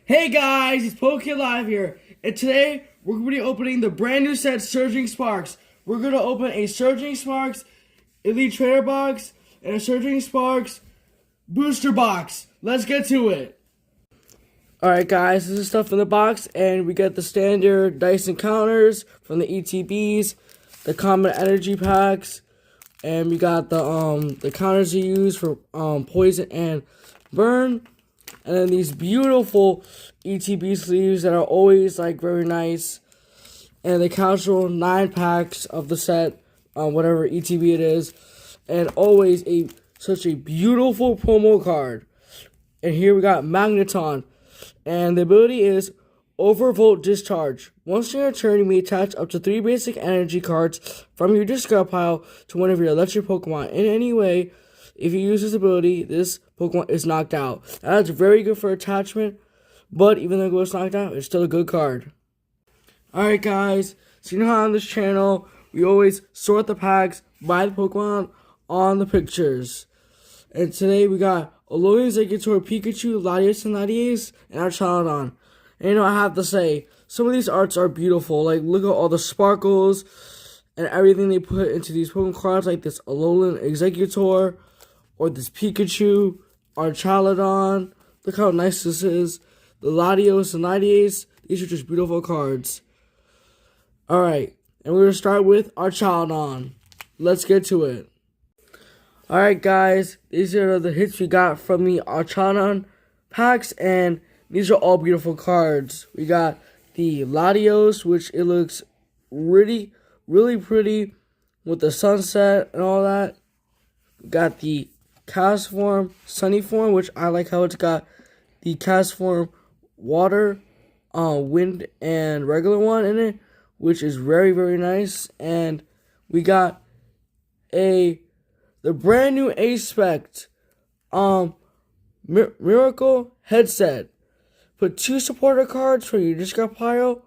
Hey guys, it's Pokey Live here, and today we're going to be opening the brand new set Surging Sparks. We're going to open a Surging Sparks Elite Trainer box and a Surging Sparks booster box. Let's get to it. Alright guys, this is stuff in the box, and we got the standard dice encounters from the ETBs, the common energy packs, and we got the counters you use for poison and burn. And then these beautiful ETB sleeves that are always like very nice. And the casual 9 packs of the set, whatever ETB it is. And always such a beautiful promo card. And here we got Magneton. And the ability is Overvolt Discharge. Once in your turn, you may attach up to 3 basic energy cards from your discard pile to one of your electric Pokemon in any way. If you use this ability, this Pokemon is knocked out. That's very good for attachment, but even though it goes knocked out, it's still a good card. Alright guys, so you know how on this channel, we always sort the packs by the Pokemon on the pictures. And today we got Alolan Exeggutor, Pikachu, Latias and Latias, and Archaludon. And you know, I have to say, some of these arts are beautiful. Like, look at all the sparkles and everything they put into these Pokemon cards, like this Alolan Exeggutor, or this Pikachu, Archaludon. Look how nice this is. The Latios and Latias. These are just beautiful cards. Alright, and we're going to start with Archaludon. Let's get to it. Alright guys, these are the hits we got from the Archaludon packs, and these are all beautiful cards. We got the Latios, which it looks really pretty with the sunset and all that. We got the Castform, Sunny Form, which I like how it's got the Castform Water, Wind, and regular one in it, which is very nice. And we got the brand new Aspect, Miracle Headset. Put 2 supporter cards from your discard pile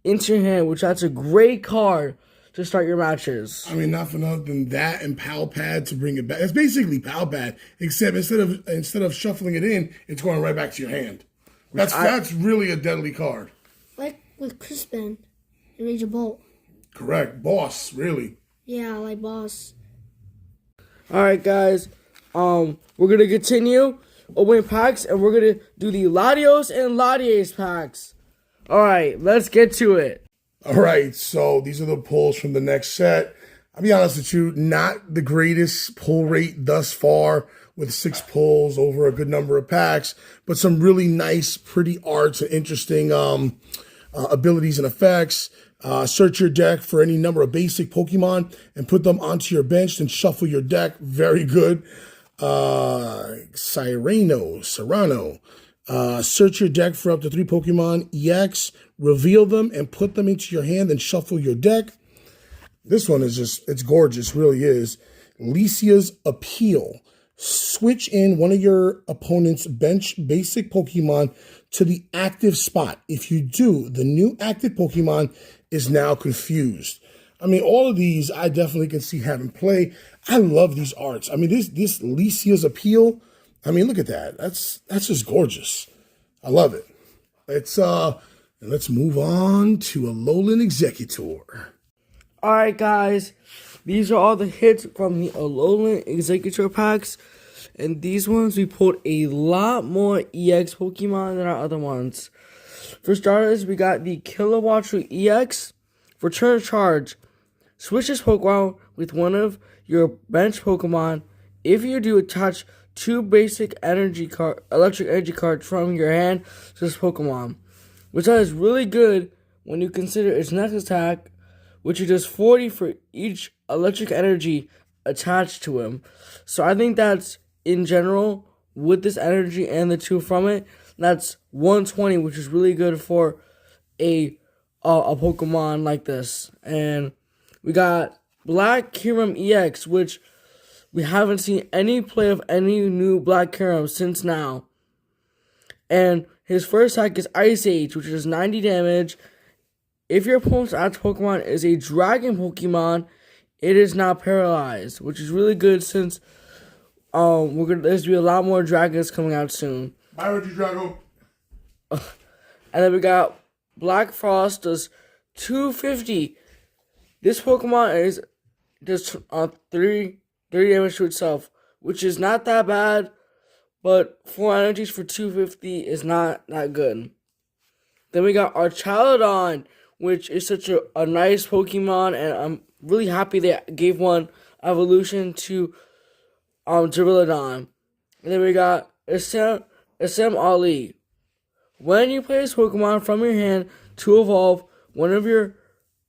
into your hand, which that's a great card to start your matches. I mean, not for nothing, that and Pal Pad to bring it back. It's basically Pal Pad, except instead of shuffling it in, it's going right back to your hand. That's really a deadly card. Like with Crispin and Rage of Bolt. Correct. Boss, really. Yeah, like Boss. Alright guys, we're gonna continue opening packs, and we're gonna do the Latios and Latias packs. Alright, let's get to it. All right, so these are the pulls from the next set. I'll be honest with you, not the greatest pull rate thus far with 6 pulls over a good number of packs, but some really nice, pretty arts and interesting abilities and effects. Search your deck for any number of basic Pokemon and put them onto your bench and shuffle your deck. Very good. Serrano. Search your deck for up to 3 Pokemon EX, reveal them, and put them into your hand and shuffle your deck. This one is it's gorgeous, really is. Licia's Appeal. Switch in one of your opponent's bench basic Pokemon to the active spot. If you do, the new active Pokemon is now confused. I mean, all of these I definitely can see having play. I love these arts. I mean, this Licia's Appeal, I mean, look at that. That's just gorgeous. I love it. Let's move on to Alolan Exeggutor. Alright guys, these are all the hits from the Alolan Exeggutor packs. And these ones, we pulled a lot more EX Pokemon than our other ones. For starters, we got the Kilowattrel EX. For turn charge, switch this Pokemon with one of your bench Pokemon. If you do, attach 2 basic electric energy cards from your hand to this Pokemon, which is really good when you consider its next attack, which is just 40 for each electric energy attached to him. So I think that's, in general, with this energy and the 2 from it, that's 120, which is really good for a Pokemon like this. And we got Black Kyurem EX, which we haven't seen any play of any new Black Kyurem since now. And his first attack is Ice Age, which is 90 damage. If your opponent's active Pokemon is a Dragon Pokemon, it is now paralyzed, which is really good since there's gonna be a lot more dragons coming out soon. Bye, Reggie Drago. And then we got Black Frost does 250. This Pokemon is just 3 damage to itself, which is not that bad, but 4 energies for 250 is not that good. Then we got Archaludon, which is such a nice Pokemon, and I'm really happy they gave one evolution to Duraludon. And then we got Isam Ali. When you play this Pokemon from your hand to evolve one of your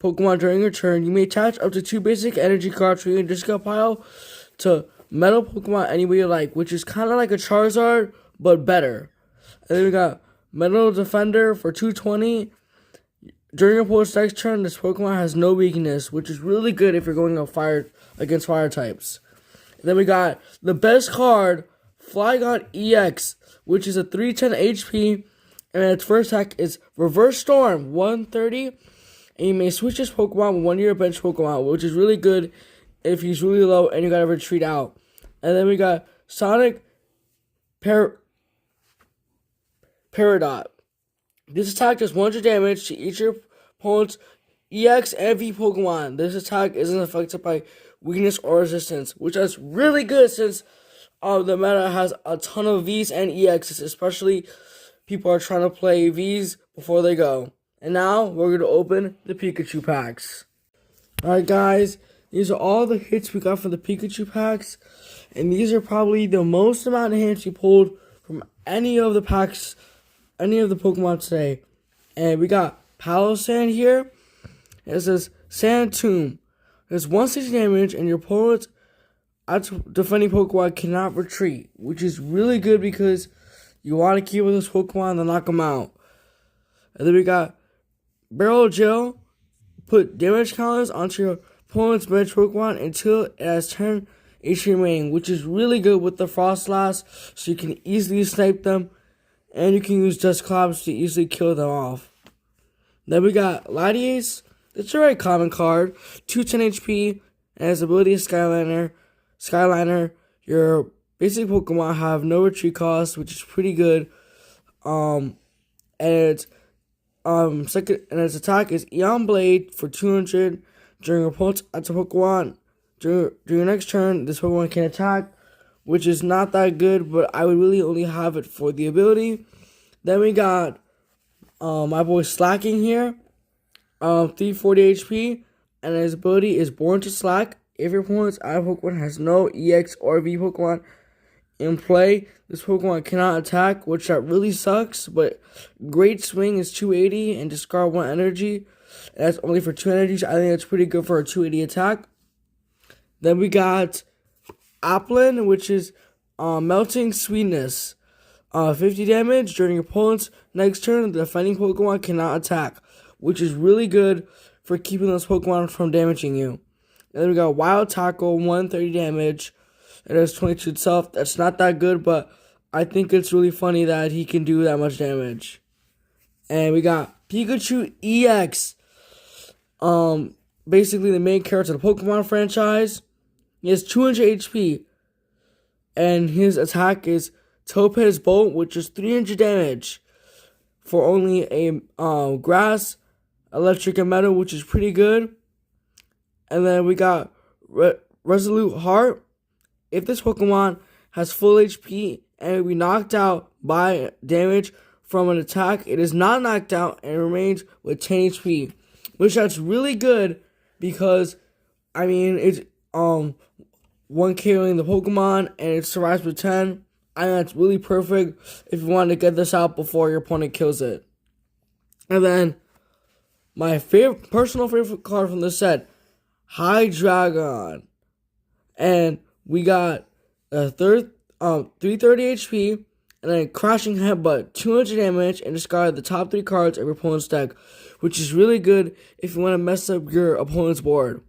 Pokemon during your turn, you may attach up to 2 basic energy cards from your discard pile to Metal Pokemon any way you like, which is kind of like a Charizard, but better. And then we got Metal Defender for 220. During your opponent's next turn, this Pokemon has no weakness, which is really good if you're going against fire types. And then we got the best card, Flygon EX, which is a 310 HP, and its first attack is Reverse Storm, 130. And you may switch this Pokemon with one of your bench Pokemon, which is really good if he's really low and you gotta retreat out. And then we got Sonic Peridot. This attack does 100 damage to each of your opponent's EX and V Pokemon. This attack isn't affected by weakness or resistance, which is really good since the meta has a ton of Vs and EXs, especially people are trying to play Vs before they go. And now we're going to open the Pikachu packs. Alright guys, these are all the hits we got from the Pikachu packs. And these are probably the most amount of hits we pulled from any of the packs, any of the Pokemon today. And we got Palossand here. And it says Sand Tomb. There's 160 damage and your opponent's defending Pokemon cannot retreat. Which is really good because you want to keep with this Pokemon and knock them out. And then we got Barrel Gel. Put damage counters onto your opponent's bench Pokemon until it has 10 HP remaining, which is really good with the Frostlass, so you can easily snipe them, and you can use Dusclops to easily kill them off. Then we got Latias. It's a very common card, 210 HP, and its ability is Skyliner. Your basic Pokemon have no retreat cost, which is pretty good. And its its attack is Eon Blade for 200. During your opponent's Pokemon, during your next turn, this Pokemon can attack, which is not that good, but I would really only have it for the ability. Then we got my boy Slacking here, 340 HP, and his ability is Born to Slack. If your opponent's Pokemon has no EX or V Pokemon in play, this Pokemon cannot attack, which that really sucks, but Great Swing is 280 and discard 1 energy. That's only for 2 energies. I think that's pretty good for a 280 attack. Then we got Applin, which is Melting Sweetness. 50 damage. During your opponent's next turn, the defending Pokemon cannot attack, which is really good for keeping those Pokemon from damaging you. And then we got Wild Tackle, 130 damage. It has 22 itself. That's not that good, but I think it's really funny that he can do that much damage. And we got Pikachu EX. Basically the main character of the Pokemon franchise. He has 200 HP. And his attack is Topaz Bolt, which is 300 damage. For only a grass, electric, and metal, which is pretty good. And then we got Resolute Heart. If this Pokemon has full HP and be knocked out by damage from an attack, it is not knocked out and remains with 10 HP. Which that's really good because, I mean, it's 1 killing the Pokemon and it survives with 10. I think that's really perfect if you want to get this out before your opponent kills it. And then, my personal favorite card from the set, Hydreigon. And we got a 330 HP, and then Crashing Headbutt, 200 damage, and discard the top 3 cards of your opponent's deck, which is really good if you want to mess up your opponent's board.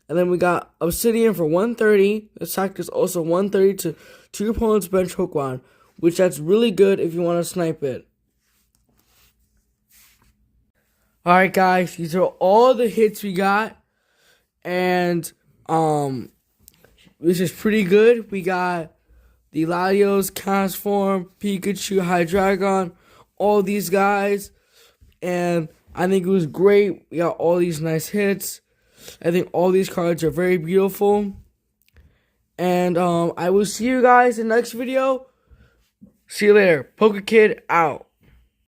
And then we got Obsidian for 130. This attack is also 130 to your opponent's bench Pokemon, which that's really good if you want to snipe it. Alright guys, these are all the hits we got. And this is pretty good. We got the Latios, Transform, Pikachu, Hydreigon, all these guys, and I think it was great. We got all these nice hits. I think all these cards are very beautiful. And I will see you guys in the next video. See you later. PokeKid out.